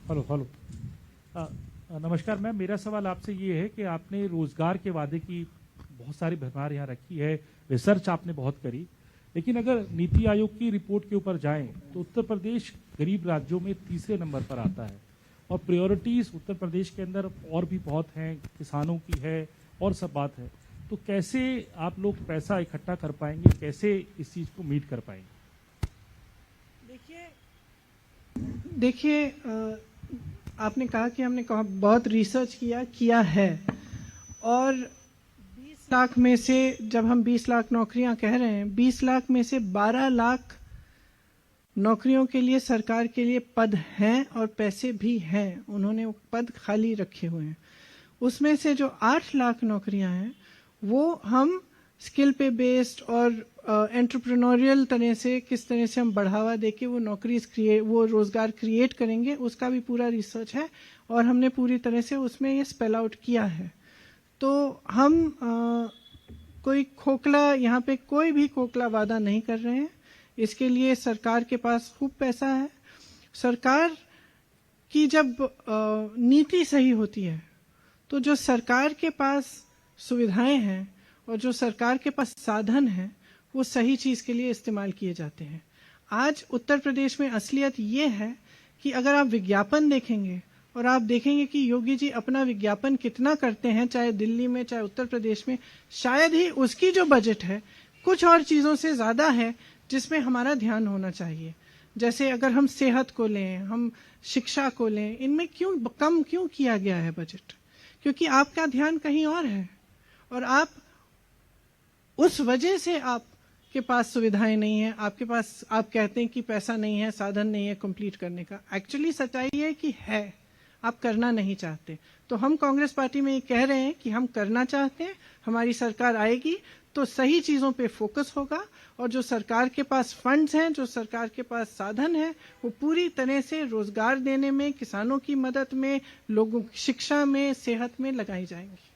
Hello hello. नमस्कार ma'am, मेरा सवाल आपसे ये है कि आपने रोजगार के वादे की बहुत सारी भरमार यहाँ रखी है, रिसर्च आपने बहुत करी, लेकिन अगर नीति आयोग की रिपोर्ट के ऊपर जाएं तो उत्तर प्रदेश गरीब राज्यों में तीसरे नंबर पर आता है और प्रायोरिटीज उत्तर प्रदेश के अंदर और भी बहुत हैं, किसानों की है और सब बात है। तो कैसे आप लोग पैसा इकट्ठा कर पाएंगे, कैसे इस चीज को मीट कर पाएंगे? देखिए, आपने कहा कि हमने बहुत रिसर्च किया है, और 20 लाख में से, जब हम 20 लाख नौकरियां कह रहे हैं, 20 लाख में से 12 लाख नौकरियों के लिए सरकार के लिए पद हैं और पैसे भी हैं, उन्होंने वो पद खाली रखे हुए हैं। उसमें से जो 8 लाख नौकरियां हैं वो हम स्किल पे बेस्ड और एंटरप्रेन्योरियल तरह से, किस तरह से हम बढ़ावा देके वो रोजगार क्रिएट करेंगे, उसका भी पूरा रिसर्च है और हमने पूरी तरह से उसमें ये स्पेल आउट किया है। तो हम कोई खोखला, यहाँ पे कोई भी खोखला वादा नहीं कर रहे हैं। इसके लिए सरकार के पास खूब पैसा है। सरकार की जब नीति सही होती है तो जो सरकार के पास सुविधाएं हैं और जो सरकार के पास साधन हैं वो सही चीज के लिए इस्तेमाल किए जाते हैं। आज उत्तर प्रदेश में असलियत ये है कि अगर आप विज्ञापन देखेंगे और आप देखेंगे कि योगी जी अपना विज्ञापन कितना करते हैं, चाहे दिल्ली में चाहे उत्तर प्रदेश में, शायद ही उसकी जो बजट है कुछ और चीजों से ज्यादा है जिसमें हमारा ध्यान होना चाहिए। जैसे अगर हम सेहत को लें, हम शिक्षा को लें, इनमें कम क्यों किया गया है बजट? क्योंकि आपका ध्यान कहीं और है और आप उस वजह से आपके पास सुविधाएं नहीं है, आपके पास, आप कहते हैं कि पैसा नहीं है, साधन नहीं है कंप्लीट करने का। एक्चुअली सच्चाई है कि है, आप करना नहीं चाहते। तो हम कांग्रेस पार्टी में ये कह रहे हैं कि हम करना चाहते हैं, हमारी सरकार आएगी तो सही चीजों पे फोकस होगा और जो सरकार के पास फंड्स हैं, जो सरकार के पास साधन है, वो पूरी तरह से रोजगार देने में, किसानों की मदद में, लोगों की शिक्षा में, सेहत में लगाई जाएंगी।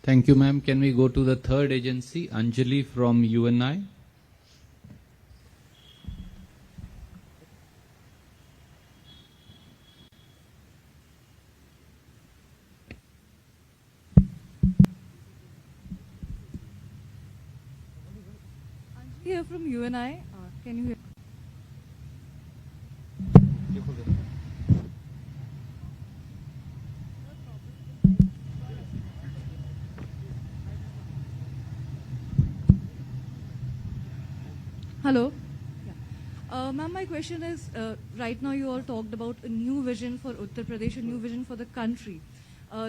Thank you, ma'am. Can we go to the third agency, Anjali from UNI? Anjali here from UNI. Can you hear? Hello. Ma'am, my question is, right now you all talked about a new vision for Uttar Pradesh, a new vision for the country.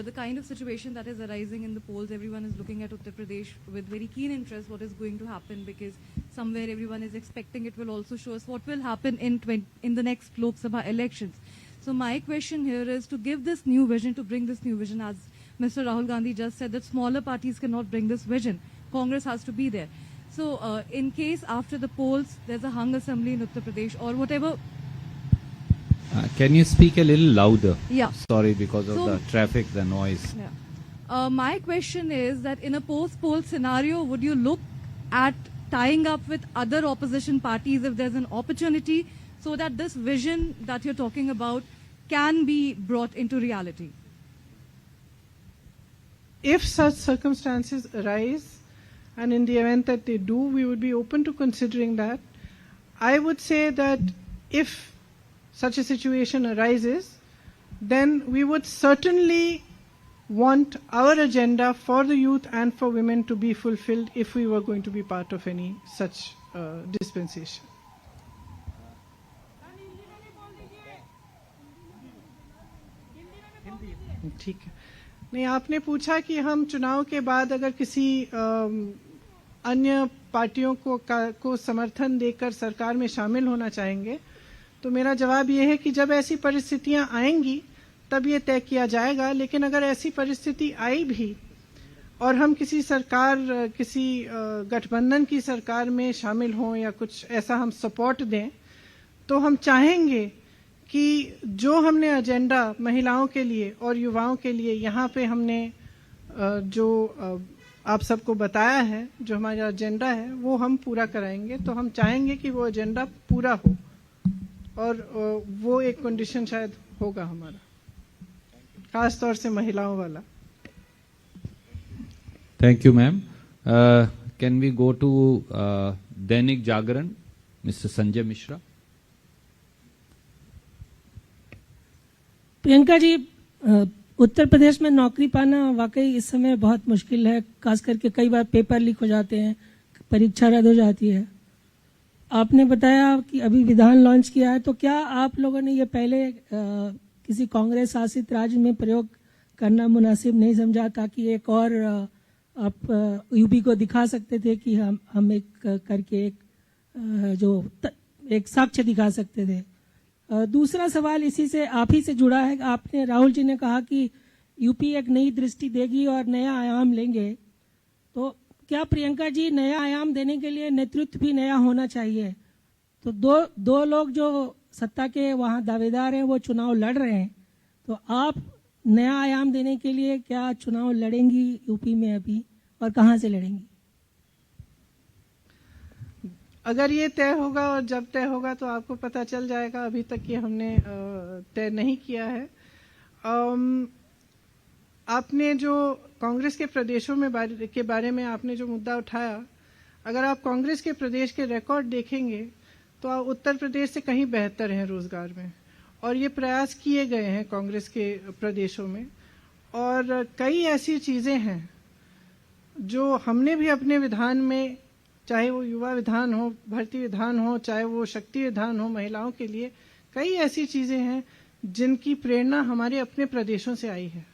The kind of situation that is arising in the polls, everyone is looking at Uttar Pradesh with very keen interest what is going to happen, because somewhere everyone is expecting it will also show us what will happen in the next Lok Sabha elections. So my question here is to give this new vision, to bring this new vision, as Mr. Rahul Gandhi just said that smaller parties cannot bring this vision. Congress has to be there. So in case after the polls there's a hung assembly in Uttar Pradesh or whatever. Can you speak a little louder? Yeah. Sorry, because of the traffic, the noise. Yeah. My question is that in a post-poll scenario, would you look at tying up with other opposition parties if there's an opportunity so that this vision that you're talking about can be brought into reality? If such circumstances arise, and in the event that they do, we would be open to considering that. I would say that if such a situation arises, then we would certainly want our agenda for the youth and for women to be fulfilled if we were going to be part of any such dispensation. ठीक है। नहीं, आपने पूछा कि हम चुनाव के बाद अगर किसी अन्य पार्टियों को समर्थन देकर सरकार में शामिल होना चाहेंगे, तो मेरा जवाब ये है कि जब ऐसी परिस्थितियां आएंगी तब ये तय किया जाएगा। लेकिन अगर ऐसी परिस्थिति आई भी और हम किसी गठबंधन की सरकार में शामिल हों या कुछ ऐसा हम सपोर्ट दें, तो हम चाहेंगे कि जो हमने एजेंडा महिलाओं के लिए और युवाओं के लिए यहाँ पे हमने जो आप सबको बताया है, जो हमारा एजेंडा है, वो हम पूरा कराएंगे। तो हम चाहेंगे कि वो एजेंडा पूरा हो और वो एक कंडीशन शायद होगा हमारा, खास तौर से महिलाओं वाला। Thank you, ma'am. Can we go to Dainik Jagran, Mr. Sanjay Mishra? Priyanka ji, Uttar Pradesh में नौकरी पाना वाकई इस समय बहुत मुश्किल है, खास करके कई बार पेपर लीक हो जाते हैं, परीक्षा रद्द हो जाती है। आपने बताया कि अभी विधान लॉन्च किया है, तो क्या आप लोगों ने ये पहले किसी कांग्रेस शासित राज्य में प्रयोग करना मुनासिब नहीं समझा, ताकि एक और आप यूपी को दिखा सकते थे कि हम एक करके एक साक्ष्य दिखा सकते थे। दूसरा सवाल इसी से आप ही से जुड़ा है। आपने, राहुल जी ने कहा कि यूपी एक नई दृष्टि देगी और नया आयाम लेंगे, तो क्या प्रियंका जी, नया आयाम देने के लिए नेतृत्व भी नया होना चाहिए? तो दो लोग जो सत्ता के वहाँ दावेदार हैं वो चुनाव लड़ रहे हैं, तो आप नया आयाम देने के लिए क्या चुनाव लड़ेंगी यूपी में अभी, और कहाँ से लड़ेंगी? अगर ये तय होगा और जब तय होगा तो आपको पता चल जाएगा। अभी तक ये हमने तय नहीं किया है। आपने जो कांग्रेस के प्रदेशों में के बारे में आपने जो मुद्दा उठाया, अगर आप कांग्रेस के प्रदेश के रिकॉर्ड देखेंगे तो आप उत्तर प्रदेश से कहीं बेहतर हैं रोजगार में, और ये प्रयास किए गए हैं कांग्रेस के प्रदेशों में। और कई ऐसी चीजें हैं जो हमने भी अपने विधान में, चाहे वो युवा विधान हो, भर्ती विधान हो, चाहे वो शक्ति विधान हो महिलाओं के लिए, कई ऐसी चीजें हैं जिनकी प्रेरणा हमारे अपने प्रदेशों से आई है।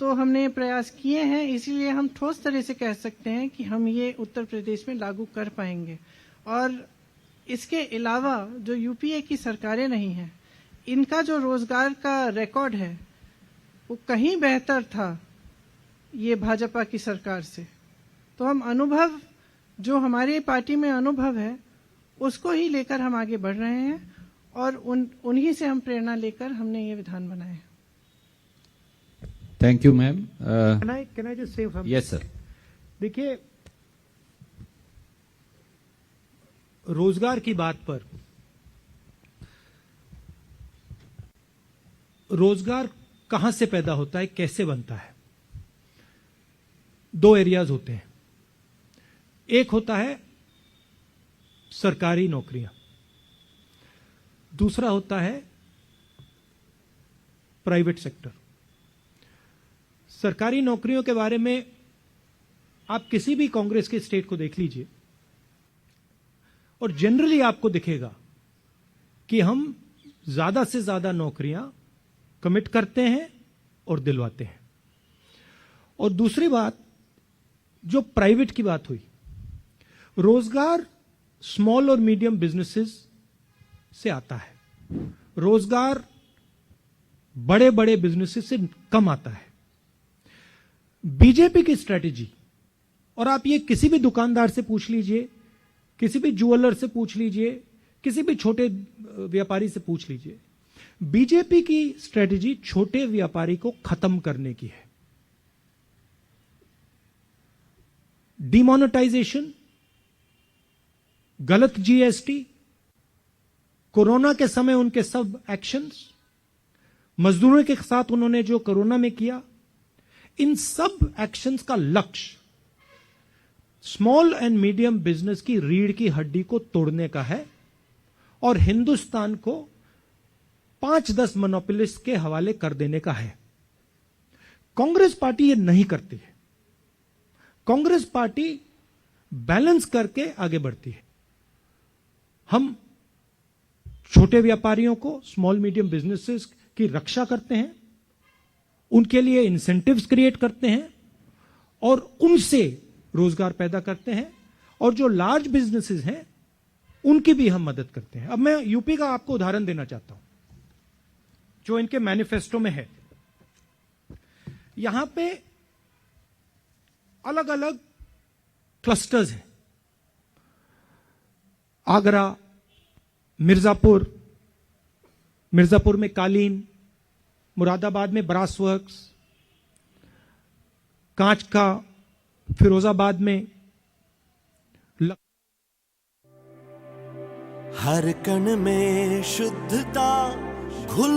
तो हमने प्रयास किए हैं, इसीलिए हम ठोस तरह से कह सकते हैं कि हम ये उत्तर प्रदेश में लागू कर पाएंगे। और इसके अलावा जो यूपीए की सरकारें नहीं हैं, इनका जो रोजगार का रिकॉर्ड है वो कहीं बेहतर था ये भाजपा की सरकार से। तो हम अनुभव, जो हमारे पार्टी में अनुभव है, उसको ही लेकर हम आगे बढ़ रहे हैं, और उन्हीं से हम प्रेरणा लेकर हमने ये विधान बनाए हैं। Thank you, ma'am. Can I just say something? Yes, sir. देखिए, रोजगार की बात पर, रोजगार कहां से पैदा होता है, कैसे बनता है? दो एरियाज होते हैं। एक होता है सरकारी नौकरियां, दूसरा होता है प्राइवेट सेक्टर। सरकारी नौकरियों के बारे में आप किसी भी कांग्रेस के स्टेट को देख लीजिए, और जनरली आपको दिखेगा कि हम ज्यादा से ज्यादा नौकरियां कमिट करते हैं और दिलवाते हैं। और दूसरी बात, जो प्राइवेट की बात हुई, रोजगार स्मॉल और मीडियम बिजनेसेस से आता है, रोजगार बड़े बड़े बिजनेसेस से कम आता है। बीजेपी की स्ट्रेटेजी, और आप ये किसी भी दुकानदार से पूछ लीजिए, किसी भी ज्वेलर से पूछ लीजिए, किसी भी छोटे व्यापारी से पूछ लीजिए, बीजेपी की स्ट्रेटेजी छोटे व्यापारी को खत्म करने की है। डिमोनेटाइजेशन, गलत जीएसटी, कोरोना के समय उनके सब एक्शंस, मजदूरों के साथ उन्होंने जो कोरोना में किया, इन सब एक्शंस का लक्ष्य स्मॉल एंड मीडियम बिजनेस की रीढ़ की हड्डी को तोड़ने का है, और हिंदुस्तान को 5-10 मोनोपोलिस्ट के हवाले कर देने का है। कांग्रेस पार्टी ये नहीं करती है। कांग्रेस पार्टी बैलेंस करके आगे बढ़ती है। हम छोटे व्यापारियों को, स्मॉल मीडियम बिजनेसेस की रक्षा करते हैं, उनके लिए इंसेंटिव्स क्रिएट करते हैं, और उनसे रोजगार पैदा करते हैं, और जो लार्ज बिजनेसेस हैं उनकी भी हम मदद करते हैं। अब मैं यूपी का आपको उदाहरण देना चाहता हूं, जो इनके मैनिफेस्टो में है। यहां पे अलग अलग क्लस्टर्स हैं। आगरा, मिर्जापुर में कालीन, मुरादाबाद में ब्रास वर्क्स, कांच का, फिरोजाबाद में। हर कण में शुद्धता घुल